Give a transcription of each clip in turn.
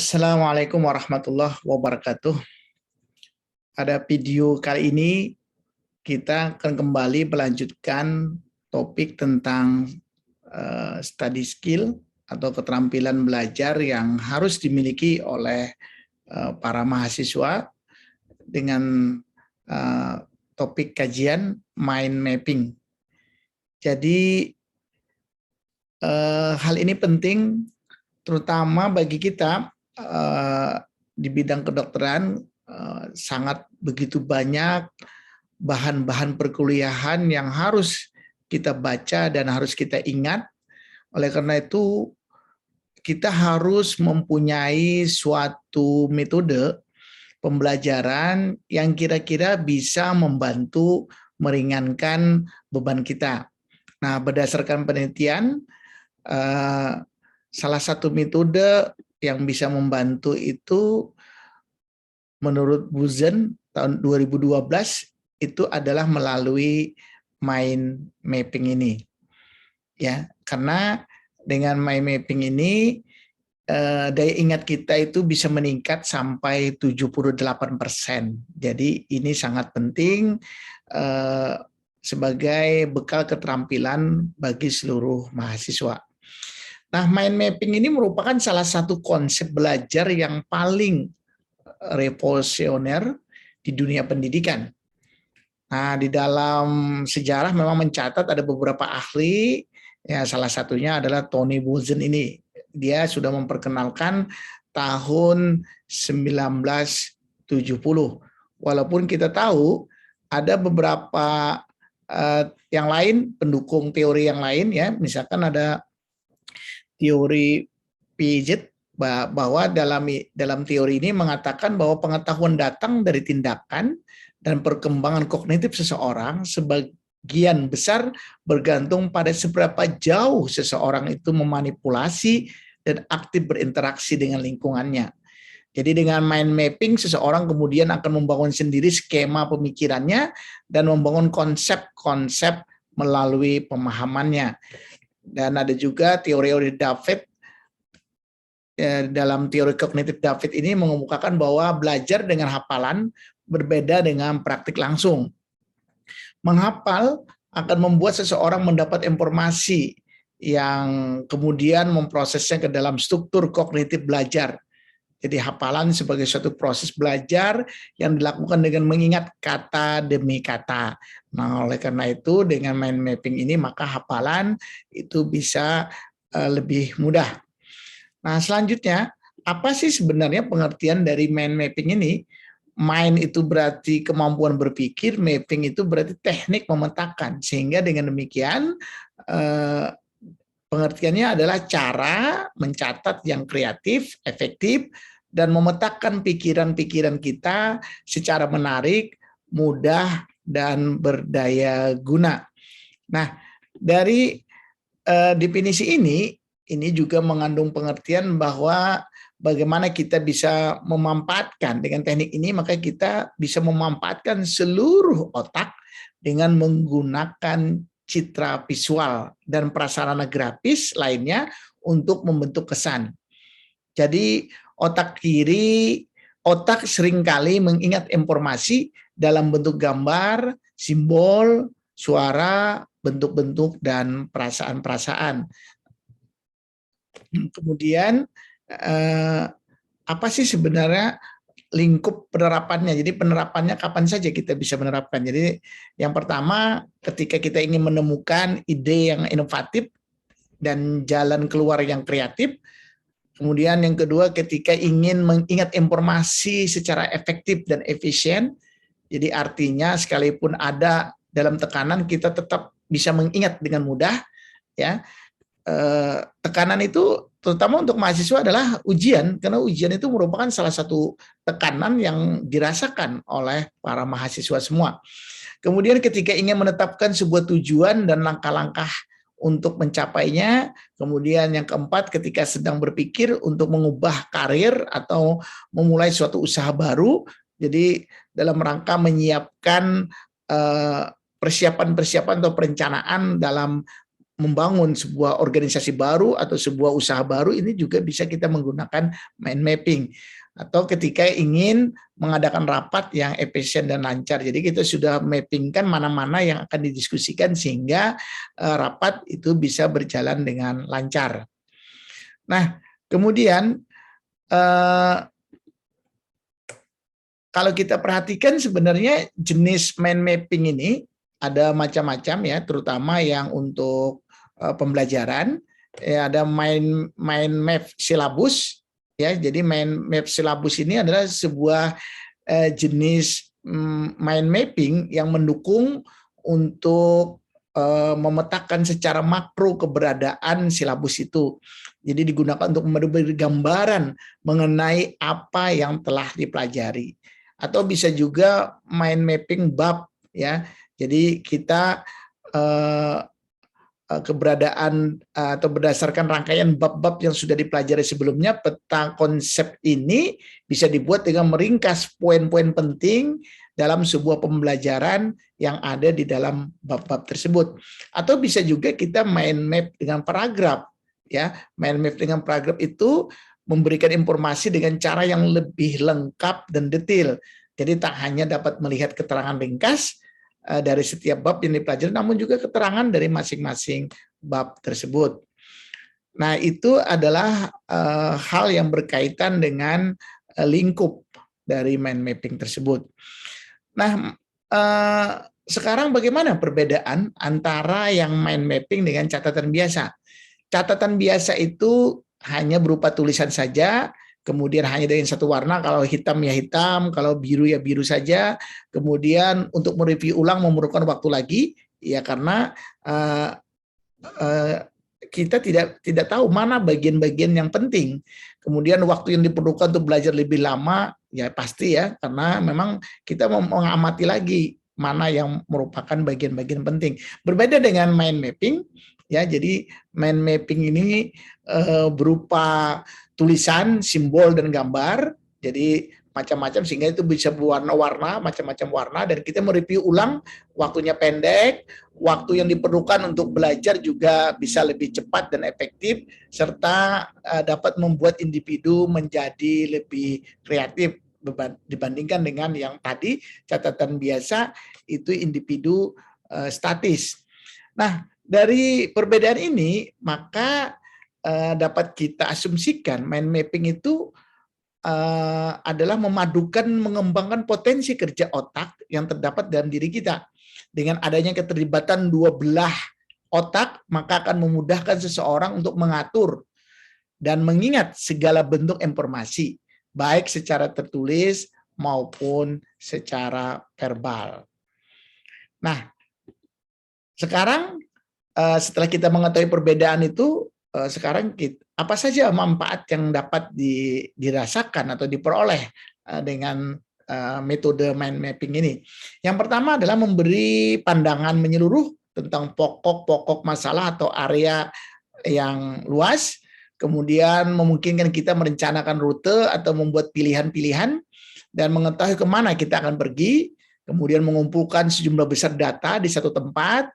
Assalamualaikum warahmatullahi wabarakatuh. Pada video kali ini kita akan kembali melanjutkan topik tentang study skill atau keterampilan belajar yang harus dimiliki oleh para mahasiswa dengan topik kajian mind mapping. Jadi hal ini penting terutama bagi kita di bidang kedokteran. Sangat begitu banyak bahan-bahan perkuliahan yang harus kita baca dan harus kita ingat. Oleh karena itu, kita harus mempunyai suatu metode pembelajaran yang kira-kira bisa membantu meringankan beban kita. Nah, berdasarkan penelitian, salah satu metode yang bisa membantu itu menurut Buzen tahun 2012 itu adalah melalui mind mapping ini. Ya, karena dengan mind mapping ini daya ingat kita itu bisa meningkat sampai 78%. Jadi ini sangat penting sebagai bekal keterampilan bagi seluruh mahasiswa. Nah, mind mapping ini merupakan salah satu konsep belajar yang paling revolusioner di dunia pendidikan. Nah, di dalam sejarah memang mencatat ada beberapa ahli, ya salah satunya adalah Tony Buzan ini. Dia sudah memperkenalkan tahun 1970. Walaupun kita tahu ada beberapa yang lain, pendukung teori yang lain ya, misalkan ada teori Piaget, bahwa dalam teori ini mengatakan bahwa pengetahuan datang dari tindakan dan perkembangan kognitif seseorang sebagian besar bergantung pada seberapa jauh seseorang itu memanipulasi dan aktif berinteraksi dengan lingkungannya. Jadi dengan mind mapping seseorang kemudian akan membangun sendiri skema pemikirannya dan membangun konsep-konsep melalui pemahamannya. Dan ada juga teori David. Dalam teori kognitif David ini mengemukakan bahwa belajar dengan hafalan berbeda dengan praktik langsung. Menghafal akan membuat seseorang mendapat informasi yang kemudian memprosesnya ke dalam struktur kognitif belajar. Jadi hafalan sebagai suatu proses belajar yang dilakukan dengan mengingat kata demi kata. Nah, oleh karena itu dengan mind mapping ini maka hafalan itu bisa lebih mudah. Nah, selanjutnya, apa sih sebenarnya pengertian dari mind mapping ini? Mind itu berarti kemampuan berpikir, mapping itu berarti teknik memetakan. Sehingga dengan demikian, pengertiannya adalah cara mencatat yang kreatif, efektif, dan memetakan pikiran-pikiran kita secara menarik, mudah, dan berdaya guna. Nah, dari definisi ini juga mengandung pengertian bahwa bagaimana kita bisa memanfaatkan dengan teknik ini, maka kita bisa memanfaatkan seluruh otak dengan menggunakan citra visual dan prasarana grafis lainnya untuk membentuk kesan. Jadi otak seringkali mengingat informasi dalam bentuk gambar, simbol, suara, bentuk-bentuk, dan perasaan-perasaan. Kemudian apa sih sebenarnya lingkup penerapannya? Jadi penerapannya kapan saja kita bisa menerapkan. Jadi yang pertama ketika kita ingin menemukan ide yang inovatif dan jalan keluar yang kreatif. Kemudian yang kedua ketika ingin mengingat informasi secara efektif dan efisien. Jadi artinya sekalipun ada dalam tekanan kita tetap bisa mengingat dengan mudah ya. Tekanan itu terutama untuk mahasiswa adalah ujian, karena ujian itu merupakan salah satu tekanan yang dirasakan oleh para mahasiswa semua. Kemudian ketika ingin menetapkan sebuah tujuan dan langkah-langkah untuk mencapainya, kemudian yang keempat ketika sedang berpikir untuk mengubah karir atau memulai suatu usaha baru, jadi dalam rangka menyiapkan persiapan-persiapan atau perencanaan dalam membangun sebuah organisasi baru atau sebuah usaha baru, ini juga bisa kita menggunakan mind mapping. Atau ketika ingin mengadakan rapat yang efisien dan lancar. Jadi kita sudah mappingkan mana-mana yang akan didiskusikan sehingga rapat itu bisa berjalan dengan lancar. Nah, kemudian kalau kita perhatikan sebenarnya jenis mind mapping ini ada macam-macam ya, terutama yang untuk pembelajaran. Ya, ada mind map silabus ya. Jadi mind map silabus ini adalah sebuah jenis mind mapping yang mendukung untuk memetakan secara makro keberadaan silabus itu. Jadi digunakan untuk memberi gambaran mengenai apa yang telah dipelajari. Atau bisa juga mind mapping bab ya. Jadi kita keberadaan atau berdasarkan rangkaian bab-bab yang sudah dipelajari sebelumnya, peta konsep ini bisa dibuat dengan meringkas poin-poin penting dalam sebuah pembelajaran yang ada di dalam bab-bab tersebut. Atau bisa juga kita mind map dengan paragraf ya. Mind map dengan paragraf itu memberikan informasi dengan cara yang lebih lengkap dan detail. Jadi tak hanya dapat melihat keterangan ringkas dari setiap bab yang dipelajari, namun juga keterangan dari masing-masing bab tersebut. Nah, itu adalah hal yang berkaitan dengan lingkup dari mind mapping tersebut. Nah, sekarang bagaimana perbedaan antara yang mind mapping dengan catatan biasa? Catatan biasa itu hanya berupa tulisan saja, kemudian hanya dengan satu warna, kalau hitam ya hitam, kalau biru ya biru saja. Kemudian untuk mereview ulang memerlukan waktu lagi, ya karena kita tidak tahu mana bagian-bagian yang penting. Kemudian waktu yang diperlukan untuk belajar lebih lama, ya pasti ya, karena memang kita mau mengamati lagi mana yang merupakan bagian-bagian penting. Berbeda dengan mind mapping, ya. Jadi mind mapping ini berupa tulisan, simbol dan gambar. Jadi macam-macam sehingga itu bisa berwarna-warna, macam-macam warna, dan kita mereview ulang, waktunya pendek, waktu yang diperlukan untuk belajar juga bisa lebih cepat dan efektif, serta dapat membuat individu menjadi lebih kreatif dibandingkan dengan yang tadi catatan biasa itu individu statis. Nah, dari perbedaan ini maka dapat kita asumsikan mind mapping itu adalah memadukan, mengembangkan potensi kerja otak yang terdapat dalam diri kita. Dengan adanya keterlibatan dua belah otak, maka akan memudahkan seseorang untuk mengatur dan mengingat segala bentuk informasi, baik secara tertulis maupun secara verbal. Nah, sekarang setelah kita mengetahui perbedaan itu, sekarang apa saja manfaat yang dapat dirasakan atau diperoleh dengan metode mind mapping ini. Yang pertama adalah memberi pandangan menyeluruh tentang pokok-pokok masalah atau area yang luas, kemudian memungkinkan kita merencanakan rute atau membuat pilihan-pilihan dan mengetahui kemana kita akan pergi, kemudian mengumpulkan sejumlah besar data di satu tempat,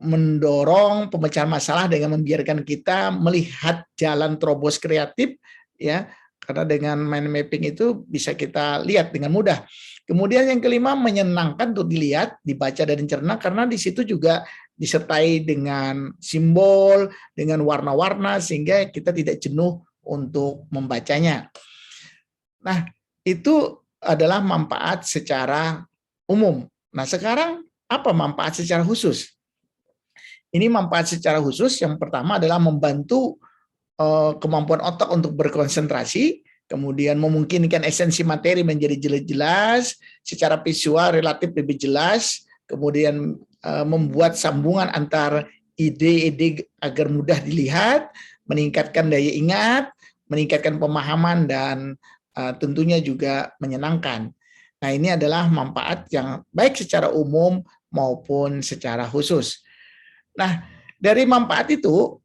mendorong pemecahan masalah dengan membiarkan kita melihat jalan terobos kreatif ya, karena dengan mind mapping itu bisa kita lihat dengan mudah. Kemudian yang kelima, menyenangkan untuk dilihat, dibaca dan dicerna, karena di situ juga disertai dengan simbol, dengan warna-warna sehingga kita tidak jenuh untuk membacanya. Nah, itu adalah manfaat secara umum. Nah, sekarang apa manfaat secara khusus? Ini manfaat secara khusus yang pertama adalah membantu kemampuan otak untuk berkonsentrasi, kemudian memungkinkan esensi materi menjadi jelas-jelas, secara visual relatif lebih jelas, kemudian membuat sambungan antar ide-ide agar mudah dilihat, meningkatkan daya ingat, meningkatkan pemahaman, dan tentunya juga menyenangkan. Nah, ini adalah manfaat yang baik secara umum maupun secara khusus. Nah, dari manfaat itu,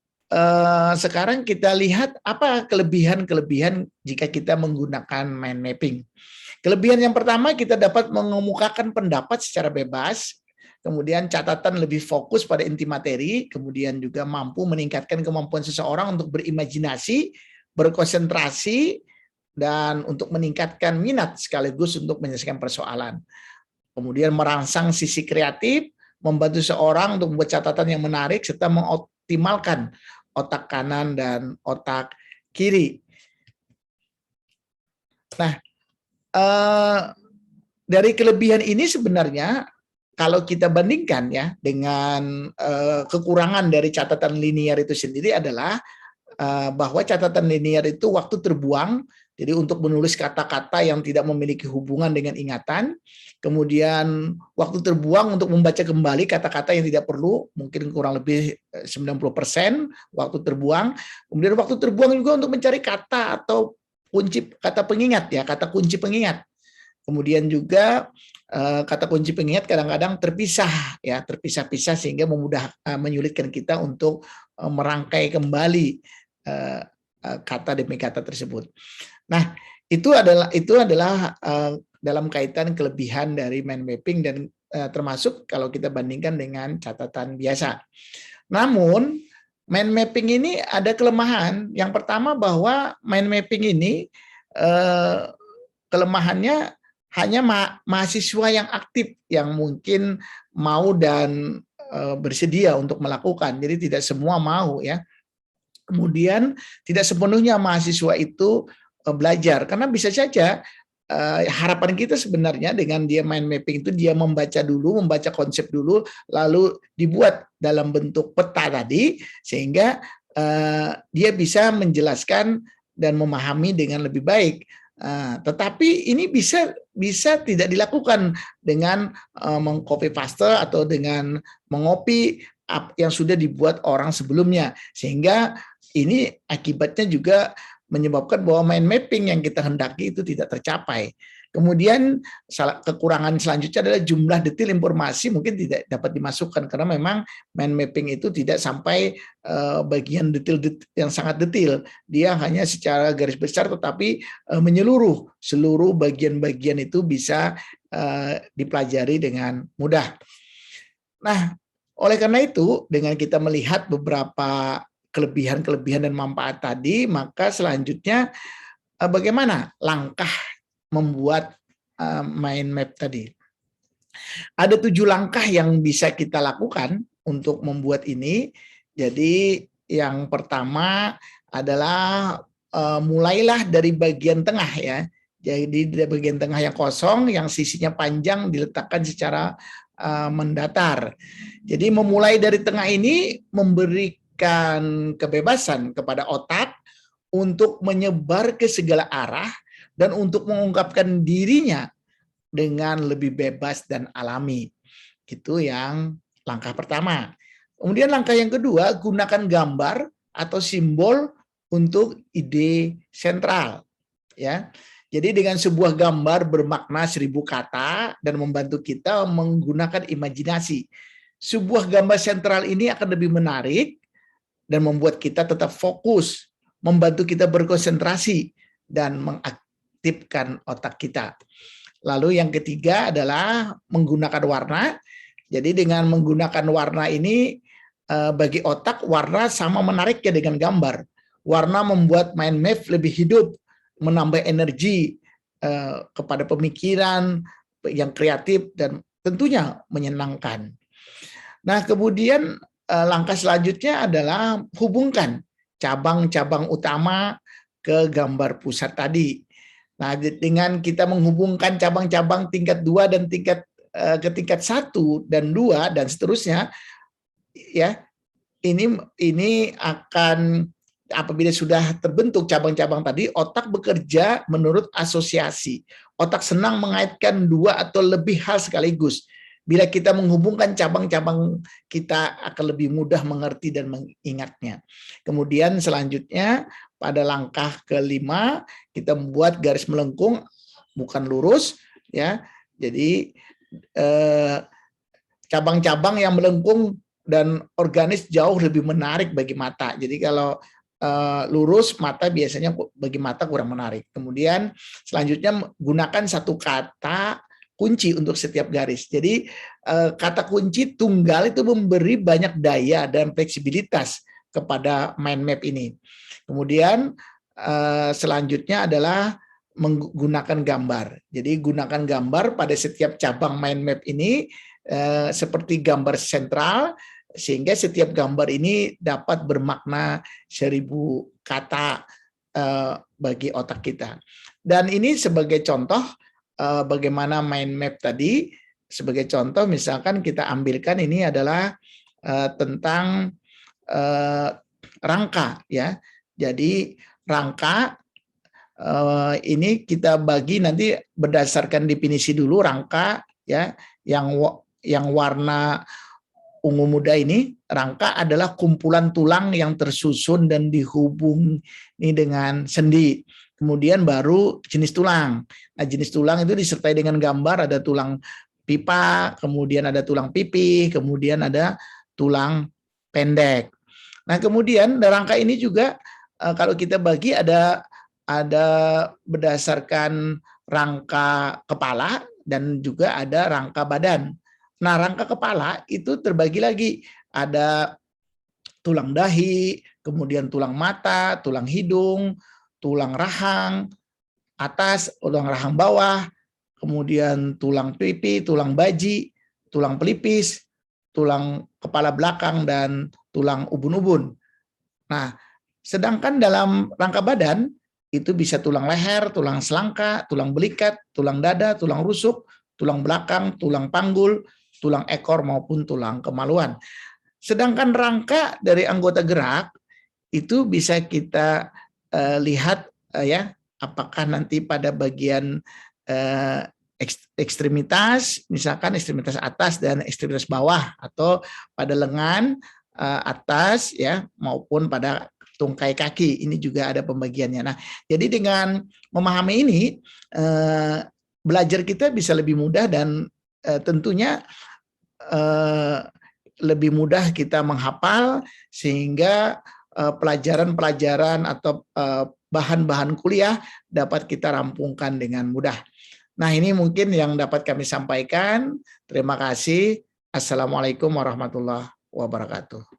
sekarang kita lihat apa kelebihan-kelebihan jika kita menggunakan mind mapping. Kelebihan yang pertama, kita dapat mengemukakan pendapat secara bebas. kemudian catatan lebih fokus pada inti materi, kemudian juga mampu meningkatkan kemampuan seseorang untuk berimajinasi, berkonsentrasi, dan untuk meningkatkan minat sekaligus untuk menyelesaikan persoalan. Kemudian merangsang sisi kreatif, membantu seorang untuk membuat catatan yang menarik, serta mengoptimalkan otak kanan dan otak kiri. Nah, dari kelebihan ini sebenarnya kalau kita bandingkan ya dengan kekurangan dari catatan linear itu sendiri adalah bahwa catatan linear itu waktu terbuang, jadi untuk menulis kata-kata yang tidak memiliki hubungan dengan ingatan, kemudian waktu terbuang untuk membaca kembali kata-kata yang tidak perlu, mungkin kurang lebih 90% waktu terbuang, kemudian waktu terbuang juga untuk mencari kata atau kunci kata pengingat ya, kata kunci pengingat. Kemudian juga kata kunci pengingat kadang-kadang terpisah ya, terpisah-pisah sehingga menyulitkan kita untuk merangkai kembali kata demi kata tersebut. Nah, itu adalah dalam kaitan kelebihan dari mind mapping dan termasuk kalau kita bandingkan dengan catatan biasa. Namun mind mapping ini ada kelemahan. Yang pertama bahwa mind mapping ini kelemahannya hanya mahasiswa yang aktif yang mungkin mau dan bersedia untuk melakukan. Jadi tidak semua mau ya. Kemudian tidak sepenuhnya mahasiswa itu belajar, karena bisa saja harapan kita sebenarnya dengan dia mind mapping itu dia membaca dulu, membaca konsep dulu, lalu dibuat dalam bentuk peta tadi, sehingga dia bisa menjelaskan dan memahami dengan lebih baik. Tetapi ini bisa tidak dilakukan dengan mengcopy paste atau dengan mengopi yang sudah dibuat orang sebelumnya, sehingga ini akibatnya juga menyebabkan bahwa mind mapping yang kita hendaki itu tidak tercapai. Kemudian kekurangan selanjutnya adalah jumlah detail informasi mungkin tidak dapat dimasukkan karena memang mind mapping itu tidak sampai bagian detail yang sangat detail. Dia hanya secara garis besar tetapi menyeluruh, seluruh bagian-bagian itu bisa dipelajari dengan mudah. Nah, oleh karena itu dengan kita melihat beberapa kelebihan-kelebihan dan manfaat tadi, maka selanjutnya bagaimana langkah membuat mind map tadi. Ada 7 langkah yang bisa kita lakukan untuk membuat ini. Jadi yang pertama adalah mulailah dari bagian tengah ya. Jadi dari bagian tengah yang kosong, yang sisinya panjang diletakkan secara mendatar. Jadi memulai dari tengah ini memberikan kebebasan kepada otak untuk menyebar ke segala arah dan untuk mengungkapkan dirinya dengan lebih bebas dan alami. Itu yang langkah pertama. Kemudian langkah yang kedua, gunakan gambar atau simbol untuk ide sentral. Ya. Jadi dengan sebuah gambar bermakna 1000 kata dan membantu kita menggunakan imajinasi. Sebuah gambar sentral ini akan lebih menarik dan membuat kita tetap fokus, membantu kita berkonsentrasi dan mengaktifkan otak kita. Lalu yang ketiga adalah menggunakan warna. Jadi dengan menggunakan warna ini bagi otak warna sama menariknya dengan gambar. Warna membuat mind map lebih hidup, menambah energi kepada pemikiran yang kreatif dan tentunya menyenangkan. Nah, kemudian langkah selanjutnya adalah hubungkan cabang-cabang utama ke gambar pusat tadi. Nah, dengan kita menghubungkan cabang-cabang tingkat 2 dan tingkat ke tingkat 1 dan 2 dan seterusnya, ya ini akan apabila sudah terbentuk cabang-cabang tadi, otak bekerja menurut asosiasi. Otak senang mengaitkan 2 atau lebih hal sekaligus. Bila kita menghubungkan cabang-cabang, kita akan lebih mudah mengerti dan mengingatnya. Kemudian selanjutnya, pada langkah kelima, kita membuat garis melengkung, bukan lurus, ya. Jadi cabang-cabang yang melengkung dan organis jauh lebih menarik bagi mata. Jadi kalau lurus mata biasanya bagi mata kurang menarik. Kemudian selanjutnya gunakan satu kata kunci untuk setiap garis. Jadi kata kunci tunggal itu memberi banyak daya dan fleksibilitas kepada mind map ini. Kemudian selanjutnya adalah menggunakan gambar. Jadi gunakan gambar pada setiap cabang mind map ini seperti gambar sentral, sehingga setiap gambar ini dapat bermakna 1000 kata bagi otak kita. Dan ini sebagai contoh bagaimana mind map tadi, sebagai contoh misalkan kita ambilkan ini adalah tentang rangka ya. Jadi rangka ini kita bagi nanti berdasarkan definisi dulu rangka ya, yang warna ungu muda ini, rangka adalah kumpulan tulang yang tersusun dan dihubungi dengan sendi. Kemudian baru jenis tulang. Nah, jenis tulang itu disertai dengan gambar, ada tulang pipa, kemudian ada tulang pipih, kemudian ada tulang pendek. Nah, kemudian rangka ini juga kalau kita bagi ada berdasarkan rangka kepala dan juga ada rangka badan. Nah, rangka kepala itu terbagi lagi, ada tulang dahi, kemudian tulang mata, tulang hidung, tulang rahang atas, tulang rahang bawah, kemudian tulang pipi, tulang baji, tulang pelipis, tulang kepala belakang, dan tulang ubun-ubun. Nah, sedangkan dalam rangka badan, itu bisa tulang leher, tulang selangka, tulang belikat, tulang dada, tulang rusuk, tulang belakang, tulang panggul, tulang ekor maupun tulang kemaluan. Sedangkan rangka dari anggota gerak itu bisa kita lihat ya, apakah nanti pada bagian ekstremitas, misalkan ekstremitas atas dan ekstremitas bawah, atau pada lengan atas ya maupun pada tungkai kaki, ini juga ada pembagiannya. Nah, jadi dengan memahami ini belajar kita bisa lebih mudah dan tentunya lebih mudah kita menghafal, sehingga pelajaran-pelajaran atau bahan-bahan kuliah dapat kita rampungkan dengan mudah. Nah, ini mungkin yang dapat kami sampaikan. Terima kasih. Assalamualaikum warahmatullahi wabarakatuh.